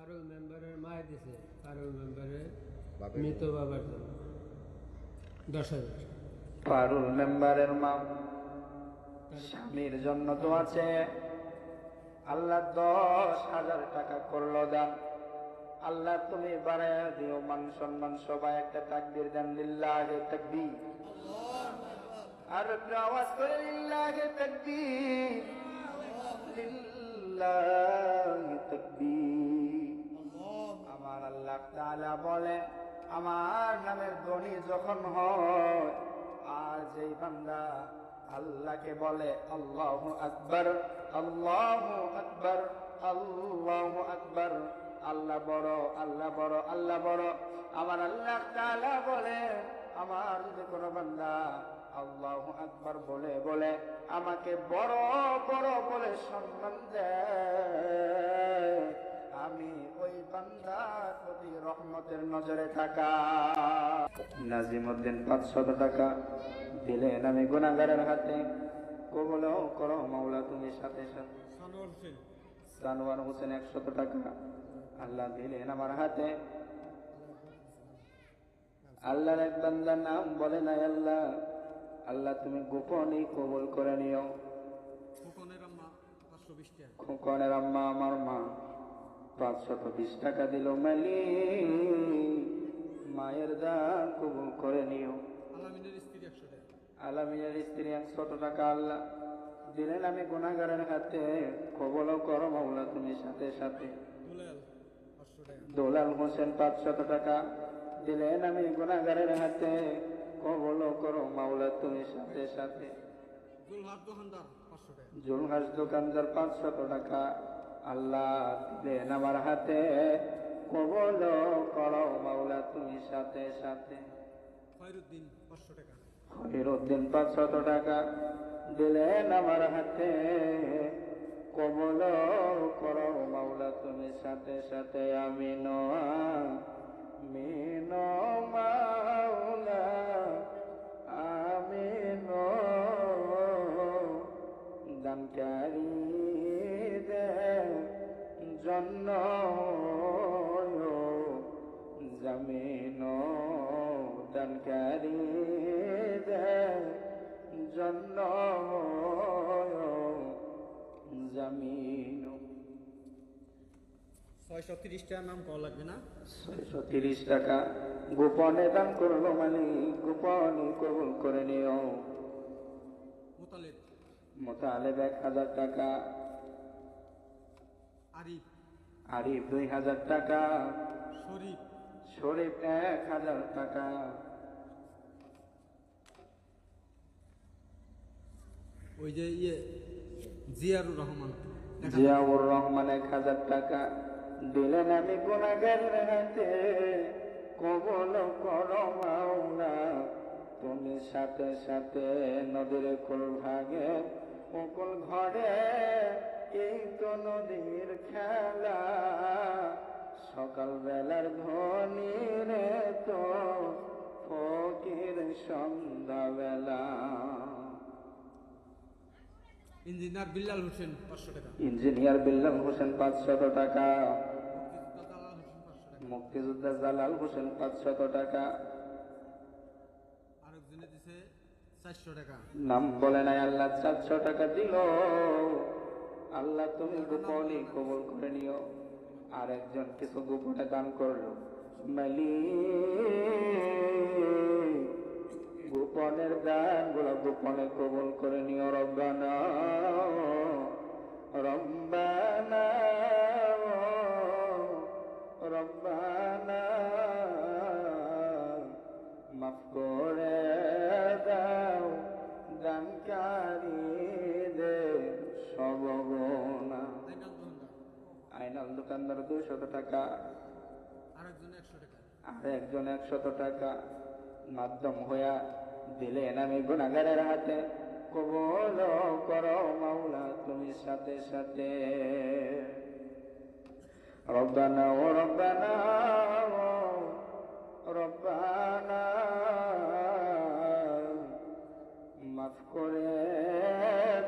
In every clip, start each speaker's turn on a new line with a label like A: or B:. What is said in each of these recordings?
A: পারুল মেম্বারের মায় দিছে, পারুল মেম্বারের মৃত বাবার জন্য 10,000।
B: পারুল মেম্বারের মা স্বামীর জন্য তো আছে, আল্লাহ 10,000 টাকা করলো দান। আল্লাহ তুমি বাড়ায় দিও, মান সম্মান সবাই একটা তাকবীর দেন, লিল্লাহি তাকবীর। আর একটু আওয়াজ করে লিল্লাহি তাকবীর, লিল্লাহি তাকবীর। আমার আল্লাহ তাআলা বলে, আমার নামের ধ্বনি যখন হয় আর যেই বান্দা আল্লাহকে বলে আল্লাহু আকবার, আল্লাহু আকবার, আল্লাহু আকবার, আল্লাহ বড়, আল্লাহ বড়, আল্লাহ বড়, আমার আল্লাহ তাআলা বলে, আমার যদি কোনো বান্দা আল্লাহু আকবার বলে বলে আমাকে বড় বড় বলে সম্মান দেয়, আমি ওই বান্দার প্রতি রহমতের নজরে থাকা। নাজিমউদ্দিন 500 টাকা দিলেন আমি গুনাহগারের হাতে, কবুল করো মাওলা তুমি সাথে সাথে। সানোয়ার হোসেন 100 টাকা আল্লাহ দিলেন আমার হাতে। আল্লাহর এক বান্দার নাম বলে নাই আল্লাহ, আল্লাহ তুমি গোপনে কবুল করে নিও। খোকনের আম্মা আমার মা 520 টাকা দিল, মালি মায়ের দান কবুল করে নিও। আলামিনের স্ত্রী 100 টাকা আল্লাহ দিলেন আমি গুনাহগারের হাতে, কবুল করো মাওলা তুমি সাথে সাথে। দুলাল হোসেন 500 টাকা দিলেন আমি গুনাহগারের হাতে, কবুল করো মাওলা তুমি সাথে সাথে। জুলহাস দোকানদার 500 টাকা আল্লাহ দিলেন আমার হাতে, কবুল করো মাওলা তুমি সাথে সাথে। খয়রুদ্দিন 500 টাকা দিলেন আমার হাতে, কবুল করো মাওলা তুমি সাথে সাথে। আমিন আমিন মাওলা আমিন, দানকারীদের জন্য জামিন, দানকারীদের জন্য জামিন।
A: 630 টাকার নাম কল লাগবে না?
B: 630 টাকা গোপনে দান করলো, মানে গোপনে কবুল করে নিও। মোতালেব 1000 টাকা, আরিফ 2000 টাকা, শরীফ 1000 টাকা,
A: ওই যে জিয়াউর
B: রহমান 1000 টাকা দিলেন আমি গুনাহগারের হাতে, কবুল করো মাওলা তুমি সাথে সাথে। নদীর কুল ভাগে কুল ঘরে, এই তো নদীর খেলা, সকাল বেলার ধ্বনি রে তো ফকির সন্ধ্যা বেলা।
A: ইঞ্জিনিয়ার বিল্লাল হোসেন 500 টাকা,
B: ইঞ্জিনিয়ার বিল্লাল হোসেন 500 টাকা, মুক্তিযোদ্ধা জালাল হোসেন 500 টাকা,
A: আরেকজনে দিছে 400 টাকা,
B: নাম বলে নাই আল্লাহ 400 টাকা দিল। আল্লাহ তুমি গোপনে কবুল করে নিও। আর একজন কিছু গোপনে দান করলো, মালিক গোপনের দান গুলো গোপনে কবুল করে নিও। রব্বানা রব্বানা রব্বানা মাফ করে দাও দানকারীদের সব গুনাহ। আইনাল দোকানদার 200 টাকা, আরেকজন 100 টাকা মাধ্যম হইয়া দিলেন আমি গুনাহগারের হাতে, কবুল করো মাওলা তুমি সাথে সাথে। রব্বানা ও রব্বানা রব্বানা মাফ করে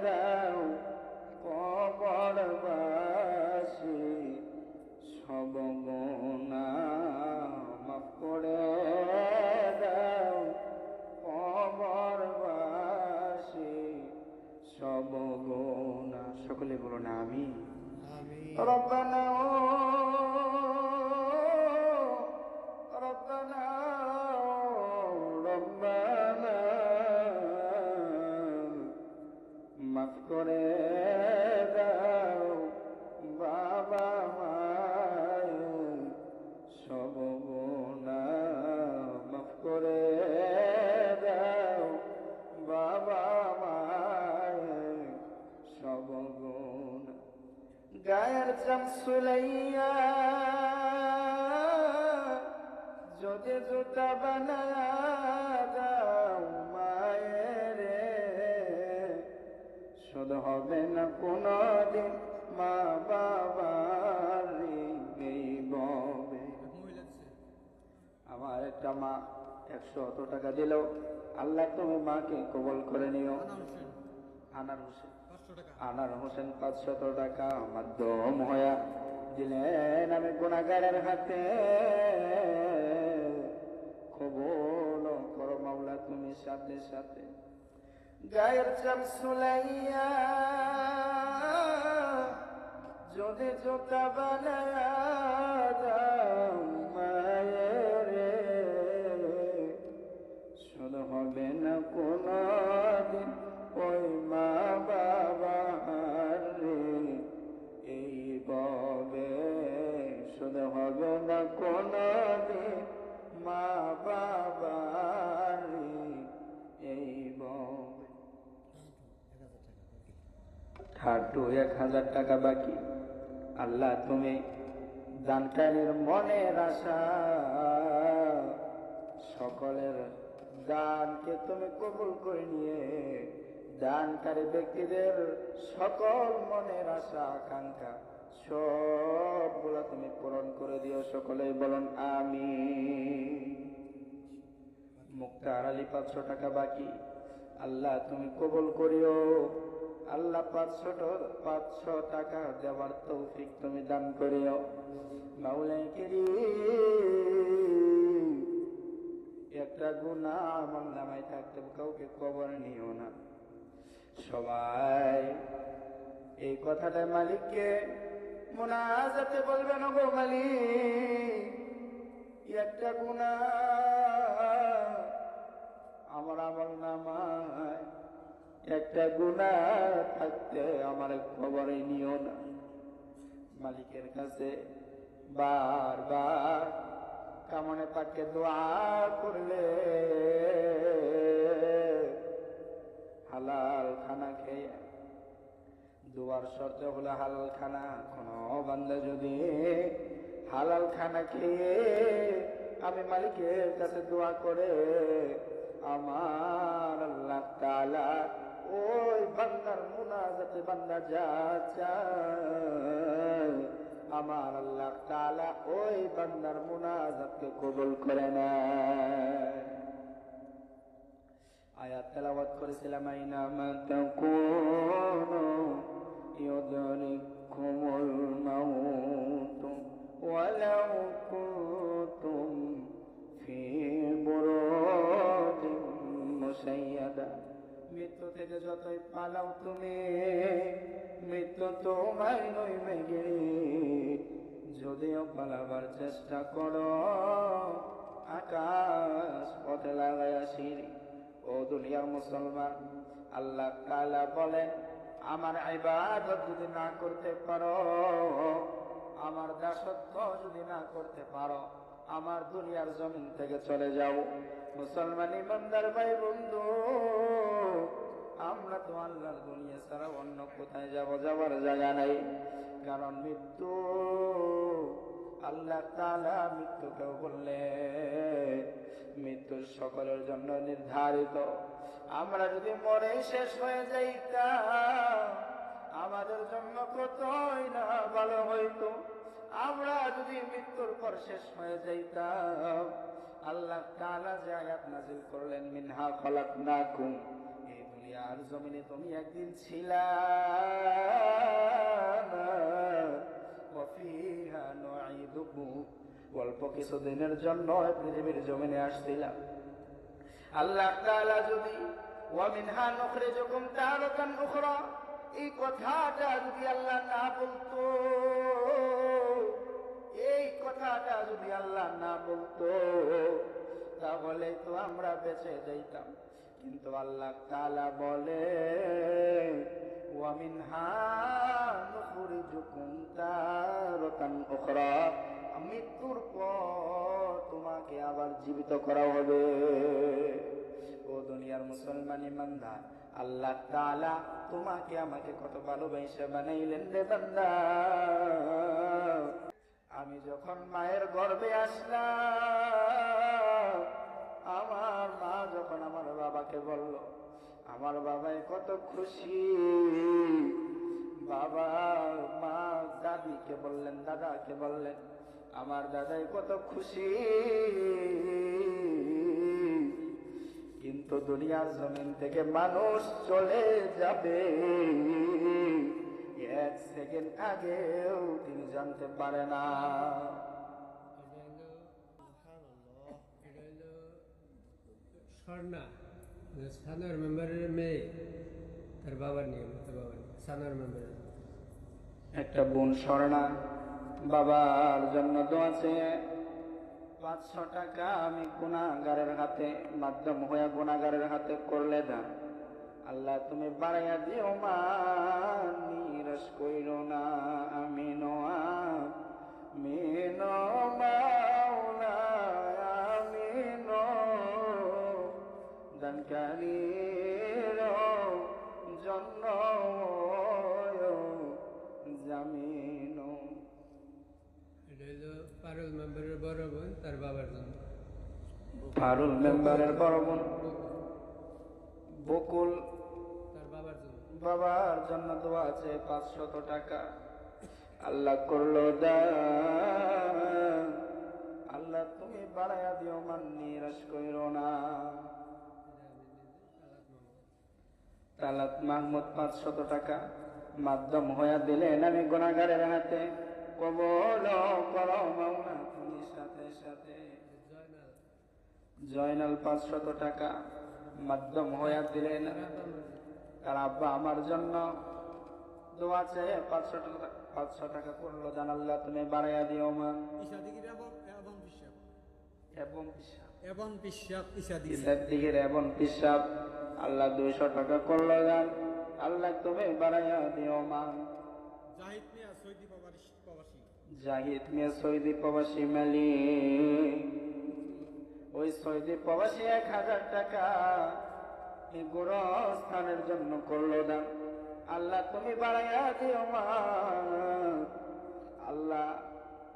B: দাও কবরবাসী সব ربنا ربنا ربنا মাফ করে দাও বাবা মায়ের সব গুনাহ মাফ করে দাও বাবা মায়ের সব গুনাহ গায়ের চাম সুলাইয়া যদি জুতা বানায়া দাও মায়ের শুধু হবে না কোনদিন মা বাবার ববে। আমার একটা মা 100 টাকা দিল, আল্লাহ তুমি মাকে কবল করে নিও। আনার হোসেন 500 টাকা মাধ্যম হইয়া দিলেন, আমি গুনাহগারের হাতে কবল করো মাওলা তুমি সাথে সাথে। গায়ের চাম সুলাইয়া যদি জোতা বানায়া দাও মায়ের শুধু হবে না কোনদিন ওই মা বাবার এই ববে, শুধু হবে না কোনদিন মা বাবার এই ববে। খাটু 1000 টাকা বাকি। আল্লাহ তুমি দানকারীর মনের আশা সকলের দানকে তুমি কবুল করে নিয়ে দানকারী ব্যক্তিদের সকল মনের আশা আকাঙ্ক্ষা সবগুলো তুমি পূরণ করে দিও। সকলেই বলুন আমিন। মুক্তার আলী 500 টাকা বাকি। আল্লাহ তুমি কবুল করিও। আল্লাহ 500 টাকা দেওয়ার তৌফিক তুমি দান করিও। মাওলাই কারীম একটা গুনাহ আমার নামায় থাকতে কাউকে কবর নিও না। সবাই এই কথাটা মালিককে মুনাজাতে বলবেন, গো মালিক একটা গুনাহ আমার আমল নামায় একটা গুনাহ থাকতে আমার খবরে নিও না। মালিকের কাছে বারবার কামনে পাকে দোয়া করলে হালাল খানা খেয়ে, দোয়ার শর্ত হলো হালাল খানা। কোন বান্দা যদি হালাল খানা খেয়ে আমি মালিকের কাছে দোয়া করে, আমার আল্লাহ তাআলা ওই বান্দার মুনাজাতে বান্দা যা চায় আমার আল্লাহ তাআলা ওই বান্দার মুনাজাতকে কবুল করে নেয়। আয়াত তেলাওয়াত করেছিলাম, আইনামা তাকুনু ইউদরিকুমুল মাউত ওয়ালাউ কুনতুম ফি বুরুজিন মুশাইয়াদা। মৃত্যু থেকে যতই পালাও তুমি, মৃত্যু তোমায় নইবে গে। যদিও পালাবার চেষ্টা করো আকাশ পথে লাগাইয়া সিঁড়ি। ও দুনিয়ার মুসলমান, আল্লাহ তাআলা বলেন আমার ইবাদত যদি না করতে পারো, আমার দাসত্ব যদি না করতে পারো, আমার দুনিয়ার জমিন থেকে চলে যাও। মুসলমান ইমানদার ভাই বন্ধু, আমরা তো আল্লাহর দুনিয়া ছাড়া অন্য কোথায় যাব, যাওয়ার জায়গা নাই। কারণ মৃত্যু আল্লাহ তাআলা মৃত্যুকেও বললে মৃত্যু সকলের জন্য নির্ধারিত। আমরা যদি মরে শেষ হয়ে যাইতাম আমাদের জন্য কতই না ভালো হইতো। আমরা যদি মৃত্যুর পর শেষ হয়ে যাইতাম, আল্লাহ তাআলা যে আয়াত নাযিল করলেন মিনহা খলাকনাকুম, এই দুনিয়ার জমিনে তুমি একদিন ছিলা, ওয়া ফিহা নুঈদুকুম, অল্প কিছুদিনের জন্য পৃথিবীর জমিনে আসছিলাম। আল্লাহ তাআলা যদি ওয়া মিনহা নুখরিজুকুম তারাতান উখরা, এই কথাটা যদি আল্লাহ না বলতো আল্লাহ না বলতো তাহলে তো আমরা বেঁচে যাইতাম। কিন্তু আল্লাহ তাআলা বলে ওয়া মিনহা নুখরিজুকুম তারাতান উখরা, মৃত্যুর পর তোমাকে আবার জীবিত করা হবে। ও দুনিয়ার মুসলমান ইমানদার, আল্লাহ তাআলা তোমাকে আমাকে কত ভালোবাসা বানাইলেন রে বান্দা। আমি যখন মায়ের গর্ভে আসলাম, আমার মা যখন আমার বাবাকে বলল, আমার বাবাই কত খুশি। বাবা মা দাদিকে বললেন, দাদাকে বললেন, আমার দাদাই কত খুশি। কিন্তু দুনিয়ার জমিন থেকে মানুষ চলে যাবে, এক সেকেন্ড আগেও তিনি জানতে পারে না।
A: এটা হলো স্বর্ণা, সানোয়ার মেম্বারের মেয়ে, তার বাবার নিয়ে, সানোয়ার মেম্বারের
B: একটা বোন স্বর্ণা বাবার জন্য দোয়া চেয়ে 500 টাকা আমি গুনাহগারের হাতে, মাধ্যম হয়ে গুনাহগারের হাতে করলে দান। আল্লাহ তুমি বাড়াইয়া দিও মা, নিরাশ কইরো না। আমিন আমিন মাওলা আমিন, দানকারীর জন্য জামিন।
A: এটা হলো পারুল মেম্বারের বড় বোন, তার বাবার জন্য।
B: পারুল মেম্বারের বড় বোন বকুল
A: তার বাবার জন্য।
B: বাবার জন্য দোয়া আছে 500 টাকা। আল্লাহ করলো দান, আল্লাহ তুমি বাড়াইয়া দিও মান, নিরাশ কইরো না। তালাত মাহমুদ 500 টাকা মাধ্যম হইয়া দিলেন আমি গুনাহগারের হাতে, কবুল করো মাওলা তুমি সাথে সাথে। জয়নাল 500 টাকা মাধ্যম হইয়া দিলেন, তার আব্বা আমার জন্য দোয়া চেয়ে 500 টাকা করলো দান। আল্লাহ তুমি বাড়াইয়া দিও মান।
C: এবং বিশ্বাস ইসাদি
B: দিকের এবং পিসাব আল্লাহ 200 টাকা করলো দান। আল্লাহ তুমি বাড়াইয়া দিও মান।
C: জাহিদ মিয়া সৌদি প্রবাসী
B: জাহিদ মিয়া সৌদি প্রবাসী মালিক, ওই সৌদি প্রবাসী 1000 টাকা এই গোরস্থানের জন্য করলো দান। আল্লাহ তুমি বাড়াইয়া দিও মান। আল্লাহ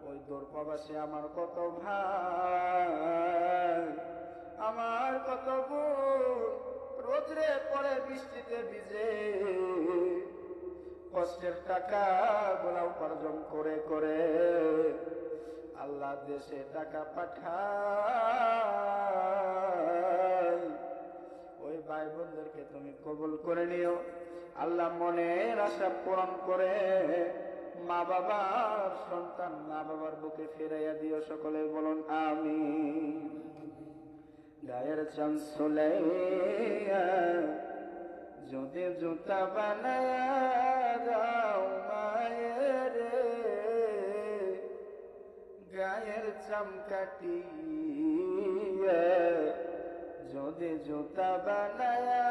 B: ওই দূর প্রবাসী আমার কত ভাই, আমার কত বোন রোদ্রে পরে বৃষ্টিতে ভিজে কষ্টের টাকা গুলা উপার্জন করে করে আল্লাহ দেশে টাকা পাঠায়। ওই ভাই বোনদেরকে তুমি কবুল করে নিও। আল্লাহ মনের আশা পূরণ করে মা বাবার সন্তান মা বাবার বুকে ফিরাইয়া দিও। সকলে বলুন আমিন। গায়ের চান সুলাইয়া যদি জুতা বানায়া দাও মায়ের, গায়ের চাম কাটিয়া যদি জুতা বানায়া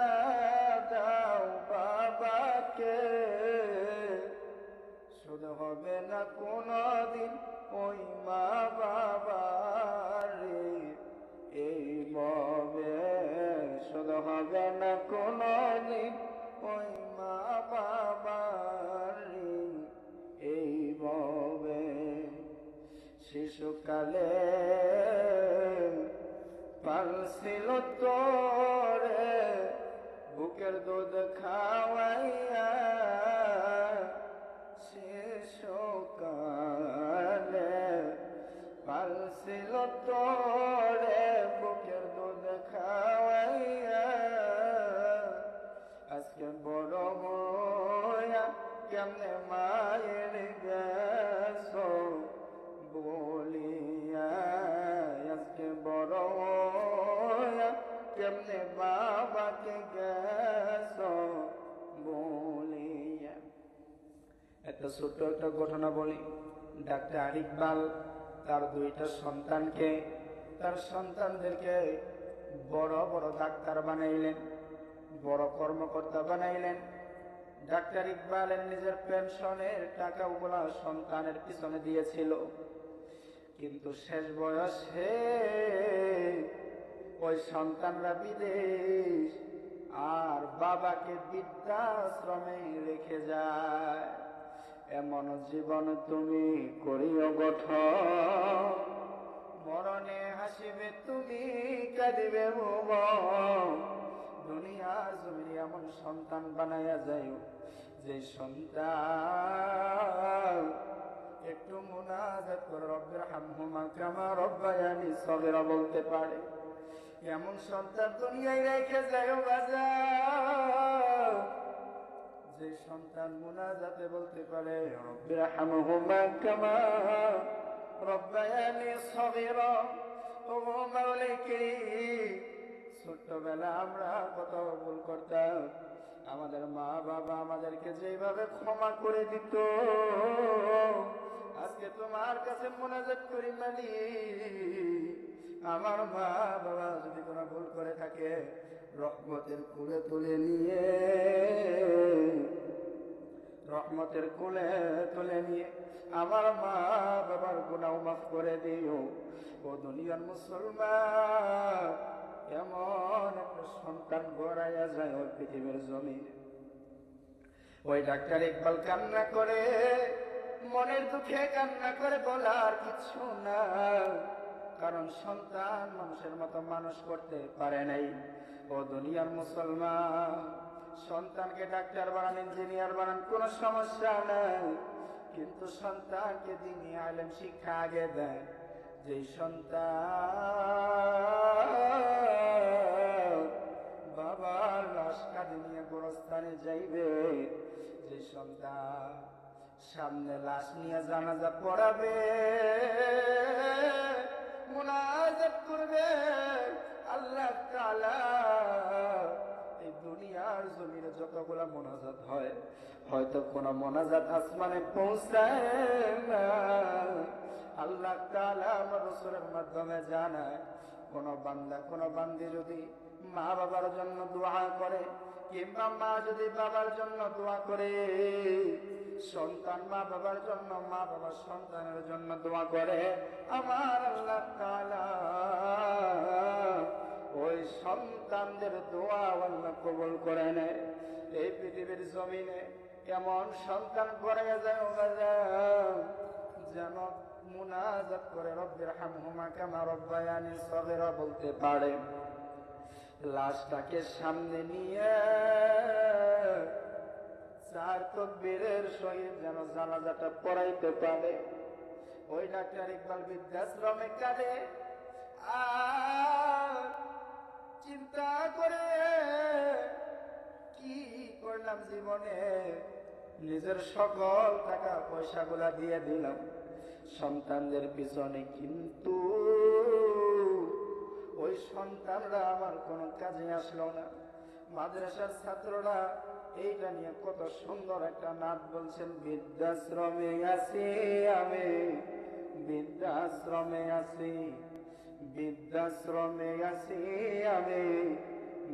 B: দাও বাবাকে, শুধু হবে না কোনদিন ওই মা বাবার এই ভাবে, শুধু হবে না কোনদিন ওই মা বাবার এই ভাবে। শিশুকালে পালছিল তোরে বুকের দুধ খাওয়াইয়া, শিশুকালে পালছিল তোরে বুকের দুধ খাওয়াইয়া, আজকে বড় হইয়া কেমনে মায়ের গেছো বলিয়া, আজকে বড় হইয়া কেমনে বাবাকে গেছো বলিয়া। একটা ছোট্ট একটা ঘটনা বলি। ডাক্তার ইকবাল তার দুইটা সন্তানকে, তার সন্তানদেরকে বড় বড় ডাক্তার বানাইলেন, বড় কর্মকর্তা বানাইলেন। ডাক্তার ইকবালের নিজের পেনশনের টাকাগুলা সন্তানের পিছনে দিয়েছিল, কিন্তু শেষ বয়সে ওই সন্তানরা বিদেশ আর বাবাকে বৃদ্ধাশ্রমে রেখে যায়। এমন জীবন তুমি করিও গঠন, মরণে হাসিবে তুমি কাঁদিবে ভুবন। দুনিয়ার জমিনে এমন সন্তান বানায়া যাইও যে সন্তান একটু মুনাজাত করে রব্বির হামহুমা কামা রব্বায়ানি সগীরা বলতে পারে। এমন সন্তান দুনিয়ায় রেখে যাইও বাজার, যে সন্তান মুনাজাতে বলতে পারে রব্বির হামহুমা কামা রব্বায়ানি সগীরা। ও মাওলানা, ছোট্টবেলা আমরা কত ভুল করতাম, আমাদের মা বাবা আমাদেরকে যেভাবে ক্ষমা করে দিত, আজকে তোমার কাছে মুনাজাত করি মালিক, আমার মা বাবা যদি কোনো ভুল করে থাকে রহমতের কোলে তুলে নিয়ে, রহমতের কোলে তুলে নিয়ে আমার মা বাবার গুনাহ মাফ করে দিও। ও দুনিয়ার মুসলমান, এমন একটা সন্তান গড়াইয়া যায় ওই পৃথিবীর জমিনে। ওই ডাক্তার ইকবাল কান্না করে, মনের দুঃখে কান্না করে, বলার কিছু না, কারণ সন্তান মানুষের মতো মানুষ করতে পারে নাই। ও দুনিয়ার মুসলমান, সন্তানকে ডাক্তার বানান, ইঞ্জিনিয়ার বানান, কোনো সমস্যা নাই, কিন্তু সন্তানকে দ্বীনি আলেম শিক্ষা আগে দেয়। যে সন্তান বাবার লাশ কাঁধে নিয়ে গোরস্থানে যাইবে, যে সন্তান সামনে লাশ নিয়ে জানাজা পড়াবে, মুনাজাত করবে, আল্লাহ তাআলা এই দুনিয়ার জমিনে যতগুলা মোনাজাত হয়, হয়তো কোন মোনাজাত আসমানে পৌঁছায় না। আল্লাহ তাআলা আমার রাসূলের মাধ্যমে জানায়, কোন বান্দা কোন বান্দি যদি মা বাবার জন্য দোয়া করে, কিংবা মা যদি বাবার জন্য দোয়া করে, সন্তান মা বাবার জন্য, মা বাবার সন্তানের জন্য দোয়া করে, আমার আল্লাহ তাআলা ওই সন্তানদের দোয়া আল্লাহ কবুল করে নেয়। এই পৃথিবীর জমিনে এমন সন্তান করে যায় যেন মুনাজাত করে রব্বির হামহুমা কামা রব্বায়ানি সগীরা বলতে পারে। লাশটাকে সামনে নিয়ে চার তাকবীরের সহিত যেন জানাজাটা পড়াইতে পারে। ওই ডাক্তার ইকবাল বৃদ্ধাশ্রমে কাঁদে আর চিন্তা করে, কি করলাম জীবনে, নিজের সকল টাকা পয়সাগুলা দিয়ে দিলাম সন্তানদের পিছনে, কিন্তু ওই সন্তানরা আমার কোনো কাজে আসলো না। মাদ্রাসার ছাত্ররা এইটা নিয়ে কত সুন্দর একটা নাত বলছেন, বৃদ্ধাশ্রমে আছি আমি, বৃদ্ধাশ্রমে আছি, বৃদ্ধাশ্রমে আছি আমি,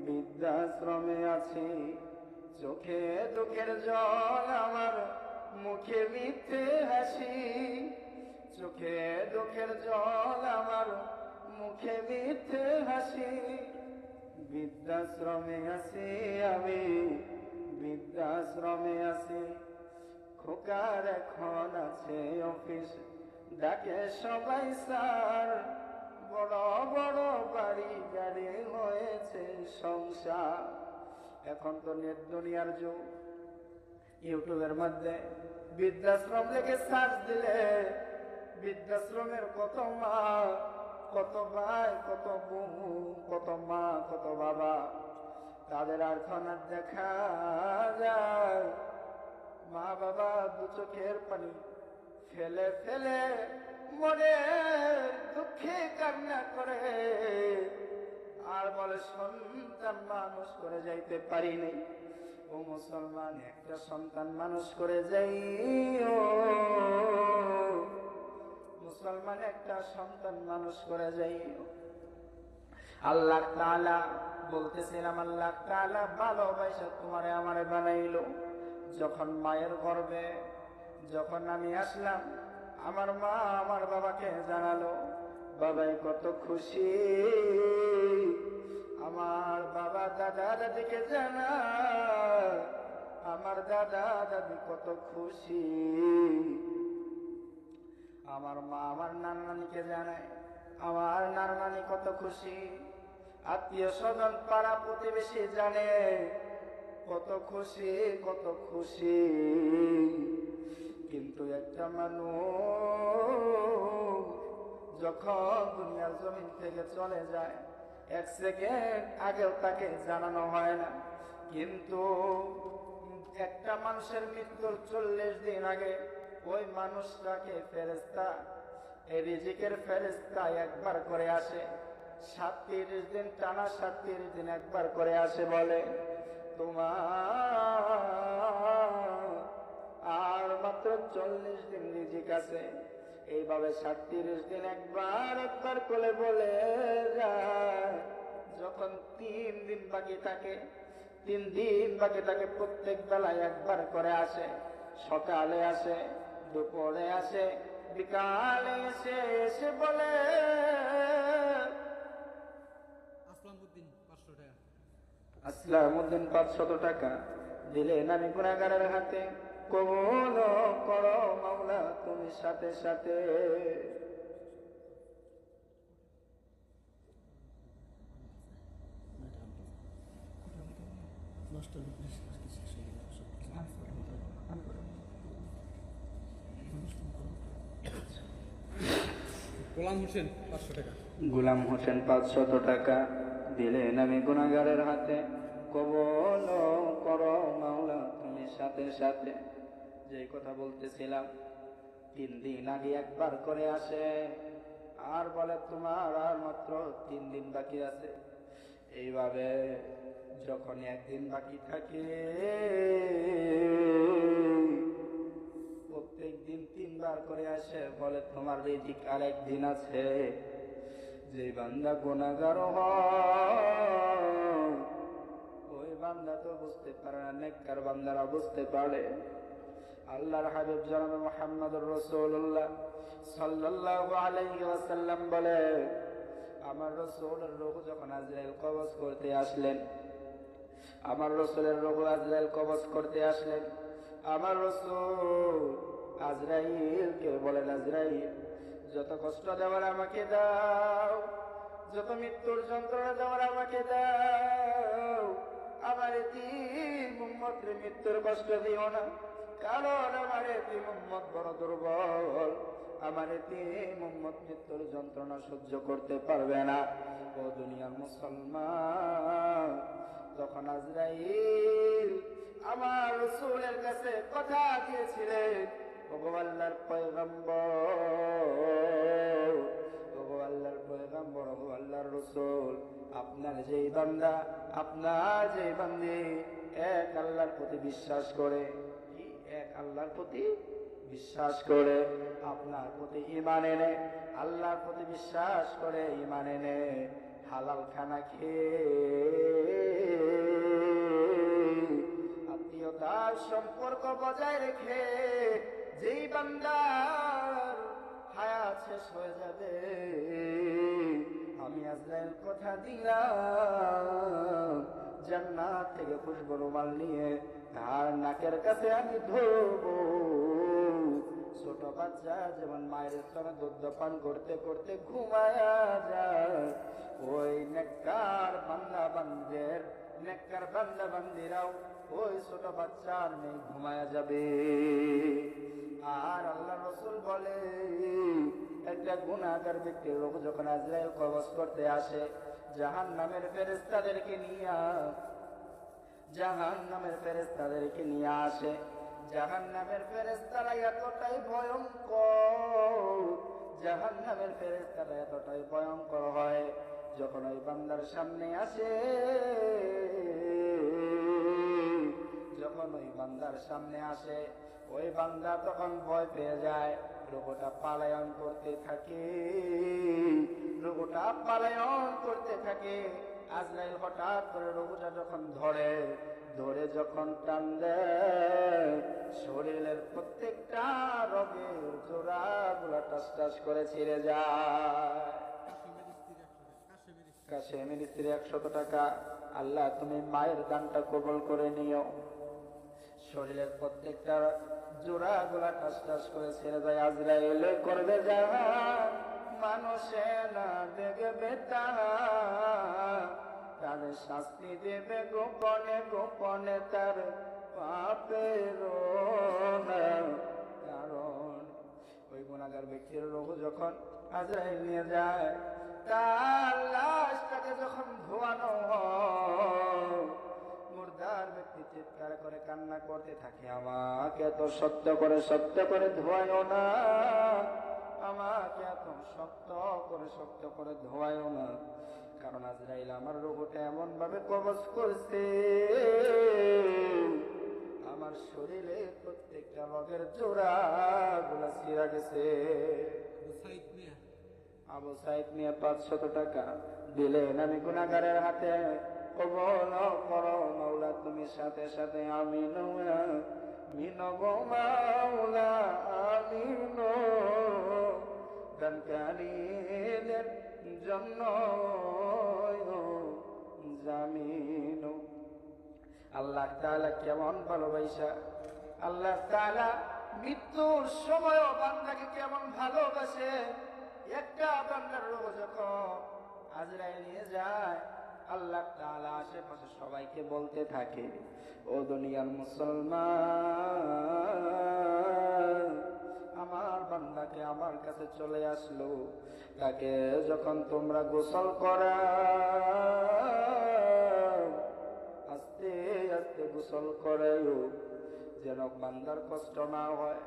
B: বৃদ্ধাশ্রমে আছি, চোখে দুঃখের জল আমার, মুখে মিথ্যে হাসি, চোখে দুঃখের জল আমার, মুখে মিথ্যে হাসি, বৃদ্ধাশ্রমে আছি আমি, বৃদ্ধাশ্রমে আছি। খোকার এখন আছে অফিস, ডাকে সবাই স্যার, বড় বড় বাড়ি গাড়ি হয়েছে সংসার। এখন তো নেট দুনিয়ার যুগ, ইউটিউবের মধ্যে বৃদ্ধাশ্রম লিখে সার্চ দিলে বৃদ্ধাশ্রমের কত মা, কত ভাই, কত বউ, কত মা, কত বাবা, তাদের আর্তনাদ দেখা যায়। মা বাবা দু চোখের পানি ফেলে ফেলে মনে দুঃখে কান্না করে, আর বলে সন্তান মানুষ করে যাইতে পারি নাই। ও মুসলমান, একটা সন্তান মানুষ করে যাই, ও মুসলমান একটা মানুষ করে যাই। আল্লাহ তাআলা বলতেছিলাম, আল্লাহ তাআলা ভালোবাসা তোমারে আমারে বানাইলো। যখন মায়ের গর্ভে যখন আমি আসলাম, আমার মা আমার বাবাকে জানালো, বাবাই কত খুশি। আমার বাবা দাদা দাদিকে জানা, আমার দাদা দাদি কত খুশি। আমার মা আমার নানানিকে জানায়, আমার নানানি কত খুশি। আত্মীয় স্বজন পাড়া প্রতিবেশী জানে কত খুশি, কত খুশি। কিন্তু একটা মানুষ যখন দুনিয়ার জমিন থেকে চলে যায়, এক সেকেন্ড আগেও তাকে জানানো হয় না। কিন্তু একটা মানুষের মৃত্যুর 40 দিন আগে ওই মানুষটাকে ফেরেশতা, এই রিজিকের ফেরেশতা একবার করে আসে। 37 দিন টানা 37 দিন একবার করে আসে, বলে তোমার আর মাত্র 40 দিন রিজিক আছে। এইভাবে 37 দিন একবার একবার করে বলে যায়। যখন 3 দিন বাকি থাকে, 3 দিন বাকি থাকে, প্রত্যেক বেলায় একবার করে আসে। সকালে আসে, দুপুরে আসে, বিকালে এসে বলে
C: আসলামউদ্দিন 500 টাকা।
B: আসলামউদ্দিন 500 টাকা দিলেন আমি গুনাহগারের হাতে, কবুল করো মাওলা তুমি সাথে সাথে।
C: গোলাম হোসেন 500 টাকা।
B: গোলাম হোসেন 500 টাকা দিলেন আমি গুনাহগারের হাতে, কবুল করো মাওলা তুমি সাথে সাথে। যে কথা বলতেছিলাম, 3 দিন আগে একবার করে আসে আর বলে তোমার আর মাত্র 3 দিন বাকি আছে। এইভাবে যখন 1 দিন বাকি থাকে, প্রত্যেক দিন 3 বার করে আসে, বলে তোমার রিজিক আর 1 দিন আছে। যে বান্দা গুনাহগার হয়, ওই বান্দা তো বুঝতে পারে না, নেককার বান্দারা বুঝতে পারে। আল্লাহর হাবিব জনাব মুহাম্মদুর রাসূলুল্লাহ সাল্লাল্লাহু আলাইহি ওয়াসাল্লাম বলে, আমার রাসূলের রূহ যখন আজরাইল কবজ করতে আসলেন, আমার রাসূলের রূহ আজরাইল কবজ করতে আসলেন, আমার রাসূল আজরাইলকে বলেন, আজরাইল যত কষ্ট দেওয়ার আমাকে দাও, যত মৃত্যুর যন্ত্রণা দেওয়ার আমাকে দাও, আমার এতিম উম্মতের মৃত্যুর কষ্ট দিও না, কারণ আমার এতিম উম্মত বড় দুর্বল, আমার এতিম উম্মত মৃত্যুর যন্ত্রণা সহ্য করতে পারবে না। ও দুনিয়ার মুসলমান, তখন আজরাইল আমার রাসূলের কাছে কথা দিয়েছিলেন, ওগো আল্লাহর পয়গম্বর, ওগো আল্লাহর পয়গম্বর, ওগো আল্লাহর রাসূল, আপনার যেই বান্দা, আপনার যেই বান্দি এক আল্লাহর প্রতি বিশ্বাস করে, এক আল্লাহর প্রতি বিশ্বাস করে, আপনার প্রতি ঈমান এনে, আল্লাহর প্রতি বিশ্বাস করে ঈমান এনে, হালাল খানা খেয়ে আত্মীয়তার সম্পর্ক বজায় রেখে যেই বান্দার হায়াত শেষ হয়ে যাবে, আমি আজরাইল কথা দিলাম, জান্নাত থেকে খুশবু রুমাল নিয়ে তার নাকের কাছে আমি ধরবো। ছোট বাচ্চা যেমন মায়ের স্তনে দুধ পান করতে করতে ঘুমায়া যায়, ওই নেককার বান্দা বান্দের, নেককার বান্দা বান্দিরাও ওই ছোট বাচ্চার নেই ঘুমায়া যাবে। আর আল্লাহ রাসূল বলে, একটা গুনাহগার ব্যক্তির রূহ যখন আজরাইল কবজ করতে আসে, জাহান্নামের ফেরেশতাদেরকে নিয়ে, জাহান্নামের ফেরেশতাদেরকে নিয়ে আসে। জাহান্নামের ফেরেশতারা এতটাই ভয়ঙ্কর, জাহান্নামের ফেরেশতারা এতটাই ভয়ঙ্কর হয়, যখন ওই বান্দার সামনে আসে, যখন ওই বান্দার সামনে আসে, ওই বান্দা তখন ভয় পেয়ে যায়, রোগটা পালায়ন করতে থাকে, রোগটা পালায়ন করতে থাকে। আজরাইল হঠাৎ করে রোগটা যখন ধরে যখন টান দেয়, শরীরের প্রত্যেকটা রোগের জোড়াগুলা টাস টাস করে ছিঁড়ে যায়। কাশেমের স্ত্রী 100 টাকা। আল্লাহ তুমি মায়ের দানটা কবুল করে নিও। শরীরের প্রত্যেকটা জোড়াগুলা টাস টাস করে ছেড়ে যায়। আজরাইল করবে যারা মানুষে না দেখবে তারা, তাদের শাস্তি দেবে গোপনে গোপনে, তার পাপের কারণ। ওই গুনাহগার ব্যক্তির রূহ যখন আজরাইল নিয়ে যায়, তার লাশটাকে যখন ধোয়ানো হয়, মুর্দার ব্যক্তি চিৎকার করে কান্না করতে থাকে, আমাকে এত সত্য করে ধোয়ায়ও না, আমাকে এত শক্ত করে ধোয়ায়ও না, কারণ আজরাইল আমার রূহটা এমন ভাবে কবজ করছে, আমার শরীরে প্রত্যেকটা রোগের জোড়াগুলা ছিঁড়া গেছে। আবু সাইদ মিয়া 500 টাকা দিলেন। আমি গুনাহগারের হাতে কবল করো মাওলা তুমি, সাথে সাথে আমিন আমিন গো মাওলা আমিন। দানকারীদের জন্য জামিন। আল্লাহ তাআলা কেমন ভালোবাসা, আল্লাহ তাআলা মৃত্যুর সময় বান্দাকে কেমন ভালোবাসে। একটা বান্দার রূহ যখন আজরাইল নিয়ে যায়, আল্লাহ তাআলা আশেপাশে সবাইকে বলতে থাকে, ও দুনিয়ার মুসলমান, আমার বান্দাকে আমার কাছে চলে আসলো, তাকে যখন তোমরা গোসল করাও, আস্তে আস্তে গোসল করাও, যেন বান্দার কষ্ট না হয়।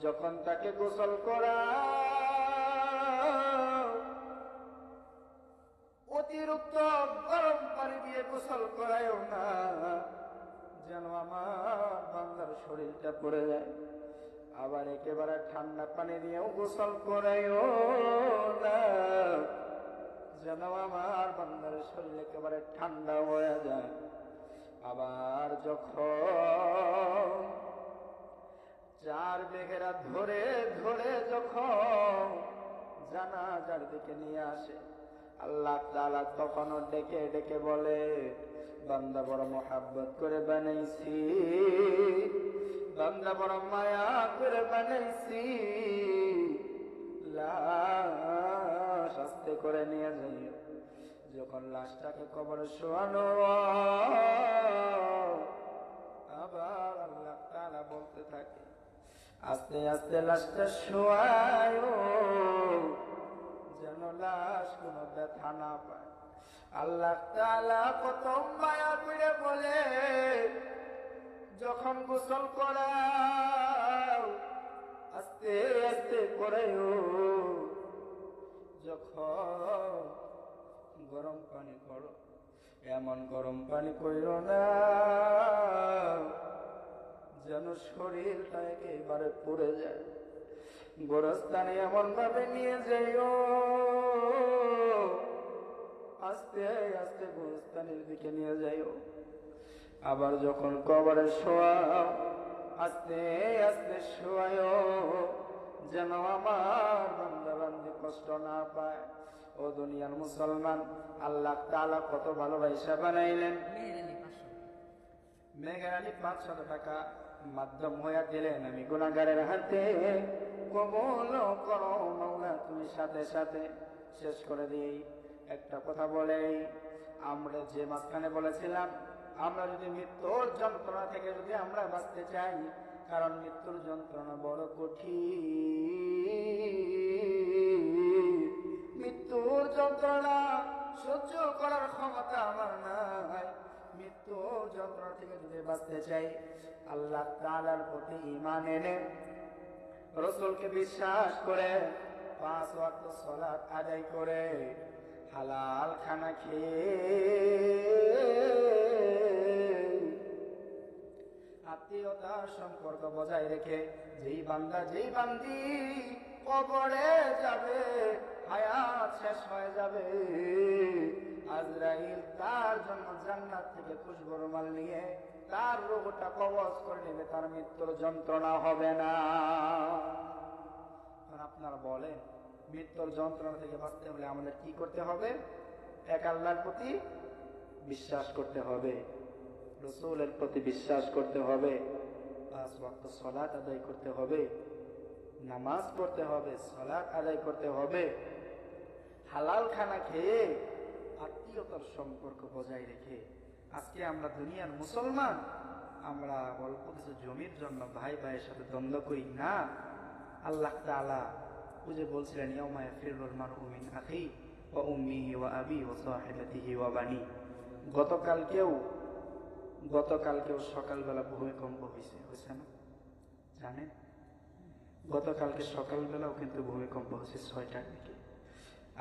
B: যখন তাকে গোসল করা অতিরিক্ত গরম পানি দিয়ে গোসল করায়ও না, যেন আমার বান্দার শরীরটা পড়ে যায়। আবার একেবারে ঠান্ডা পানি দিয়েও গোসল করায়ও না, যেন আমার বান্দার শরীর একেবারে ঠান্ডা হয়ে যায়। আবার যখন 4 বেঘেরা ধরে যখন জানাজার দিকে নিয়ে আসে, আল্লাহ তাআলা তখনও ডেকে ডেকে বলে, বান্দা বড় মোহাব্বত করে বানাইছি, বান্দা বড় মায়া করে বানাইছি, লাশ আস্তে করে নিয়ে যাইও। যখন লাশটাকে কবরে শোয়ানো, আবার আল্লাহ তাআলা বলতে থাকে, আস্তে আস্তে লাশটা শোয়ায়, যেন লাশ কোনো ব্যথা না পায়। আল্লাহ তাআলা প্রথম মায়া করে বলে, যখন গোসল করাও আস্তে আস্তে করেও, যখন গরম পানি করো এমন গরম পানি কইরো না, যেন শরীরটা একেবারে পুড়ে যায়। গোরস্থানে এমন ভাবে নিয়ে যাইও, আস্তে আস্তে গোরস্থানের দিকে নিয়ে যাইও। আবার যখন কবরে শোয়াও, আস্তে আস্তে শোয়াও, যেন আমার বান্দা বান্দি কষ্ট না পায়। ও দুনিয়ার মুসলমান, আল্লাহ তাআলা কত ভালোবাসা বানাইলেন। মেঘের আলী 500 টাকা মাধ্যম হইয়া দিলেন, আমি গুনাহগারের হাতে কবুল করো মাওলা তুমি, সাথে সাথে শেষ করে দিই। একটা কথা বলে, আমরা যে মাঝখানে বলেছিলাম, আমরা যদি মৃত্যুর যন্ত্রণা থেকে যদি আমরা বাঁচতে চাই, কারণ মৃত্যুর যন্ত্রণা বড় কঠিন, মৃত্যুর যন্ত্রণা সহ্য করার ক্ষমতা আমার নাই। মৃত্যুর যন্ত্রণা থেকে যদি বাঁচতে চাই, আল্লাহ তাআলার প্রতি ঈমান এনে, রাসূলকে বিশ্বাস করে, 5 ওয়াক্ত সালাত আদায় করে, হালাল খানা খেয়ে, আত্মীয়তার সম্পর্ক বজায় রেখে যেই বান্দা যেই বান্দি কবরে যাবে, হায়াত শেষ হয়ে যাবে, আজরাইল তার জন্য জান্নাত থেকে খুশবুর রুমাল নিয়ে তার রূহটা কবজ করে নেবে, তার মৃত্যুর যন্ত্রণা হবে না। আপনারা বলেন, মৃত্যুর যন্ত্রণা থেকে বাঁচতে হলে আমাদের কি করতে হবে? এক আল্লাহর প্রতি বিশ্বাস করতে হবে, রাসূলের প্রতি বিশ্বাস করতে হবে, 5 ওয়াক্ত সালাত আদায় করতে হবে, নামাজ পড়তে হবে, সালাত আদায় করতে হবে, হালাল খানা খেয়ে আত্মীয়তার সম্পর্ক বজায় রেখে। আজকে আমরা দুনিয়ার মুসলমান, আমরা অল্প কিছু জমির জন্য ভাই ভাইয়ের সাথে দ্বন্দ্ব করি না। আল্লাহ তাআলা বুঝে বলছিলেন, ইয়াউমা ইয়াফিরুল মারউ মিন আখিহি ওয়া উম্মিহি ওয়া আবিহি ওয়া সাহিবাতিহি ওয়া বানি। গতকালকেও সকালবেলা ভূমিকম্প হয়েছে না? জানেন, গতকালকে সকালবেলাও কিন্তু ভূমিকম্প হয়েছে 6টার দিকে।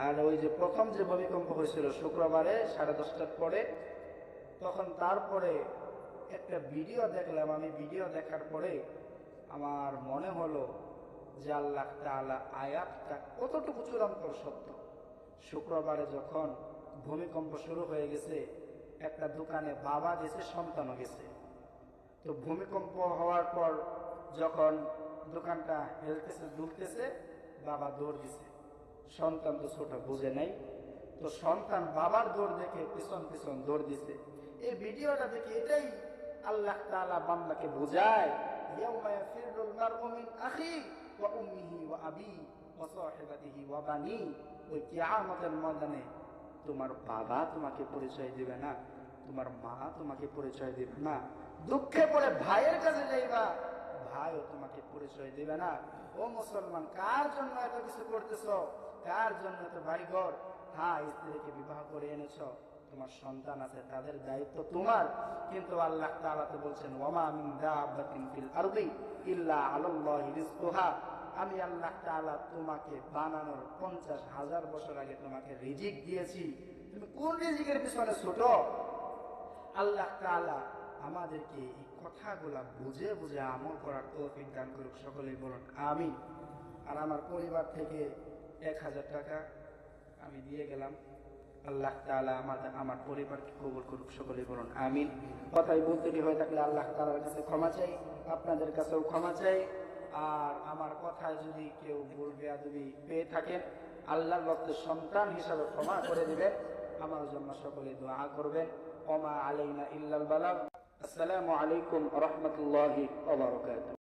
B: আর ওই যে প্রথম যে ভূমিকম্প হয়েছিল শুক্রবারে 10:30টার পরে, তখন তারপরে একটা ভিডিও দেখলাম। আমি ভিডিও দেখার পরে আমার মনে হলো যে আল্লাহ তাআলা আয়াতটা কতটুকু চূড়ান্ত সত্য। শুক্রবারে যখন ভূমিকম্প শুরু হয়ে গেছে, একটা দোকানে বাবা গেছে, সন্তানও গেছে। তো ভূমিকম্প হওয়ার পর যখন দোকানটা হেলতেছে, দুলতেছে, বাবা দৌড় দিছে। সন্তান তো ছোট, বুঝে নাই, তো সন্তান বাবার দৌড় দেখে পিছন পিছন দৌড় দিছে। এই ভিডিওটা দেখে এটাই আল্লাহ তাআলা বান্দাকে বোঝায়, ইয়াউমা ইয়াফিরুল মারউ মিন আখিহি ওয়া উম্মিহি ওয়া আবিহি ওয়া সাহিবাতিহি ওয়া বানি। ওই কিয়ামতের ময়দানে তোমার বাবা তোমাকে পরিচয় দিবে না, তোমার মা তোমাকে পরিচয় দিবে না। দুঃখে পড়ে ভাইয়ের কাছে যাইবা, ভাইও তোমাকে পরিচয় দিবে না। ও মুসলমান, কার জন্য এত কিছু করতেছ? কার জন্য এত বাড়িঘর? হ্যাঁ, স্ত্রীকে বিবাহ করে এনেছ, তোমার সন্তান আছে, তাদের দায়িত্ব তোমার। কিন্তু আল্লাহ তাআলা তো বলছেন, ওয়ামা মিন দাব্বাতিন ফিল আরদি ইল্লা আলাল্লাহি রিজকুহা। আমি আল্লাহ তাআলা তোমাকে বানানোর 50,000 বছর আগে তোমাকে রিজিক দিয়েছি, তুমি কোন রিজিকের পিছনে ছোট? আল্লাহ তাআলা আমাদেরকে এই কথাগুলা বুঝে বুঝে আমল করার তৌফিক দান করুক, সকলেই বলুন আমিন। আর আমার পরিবার থেকে 1000 টাকা আমি দিয়ে গেলাম, আল্লাহ তাআলা আমার পরিবারকে কবুল করুক, সকলেই বলুন আমিন। কথাই বলতে হয়ে থাকলে আল্লাহ তাআলার কাছে ক্ষমা চাই, আপনাদের কাছেও ক্ষমা চাই। আর আমার কথায় যদি কেউ ভুল বেয়াদবি পেয়ে থাকেন, আল্লাহর ভক্তের সন্তান হিসাবে ক্ষমা করে দিবেন। আমার জন্য সকলে দোয়া করবেন। ওমা আলাইনা ইল্লাল বালাগ। আসসালামু আলাইকুম ওয়া রাহমাতুল্লাহি ওয়া বারাকাতুহু।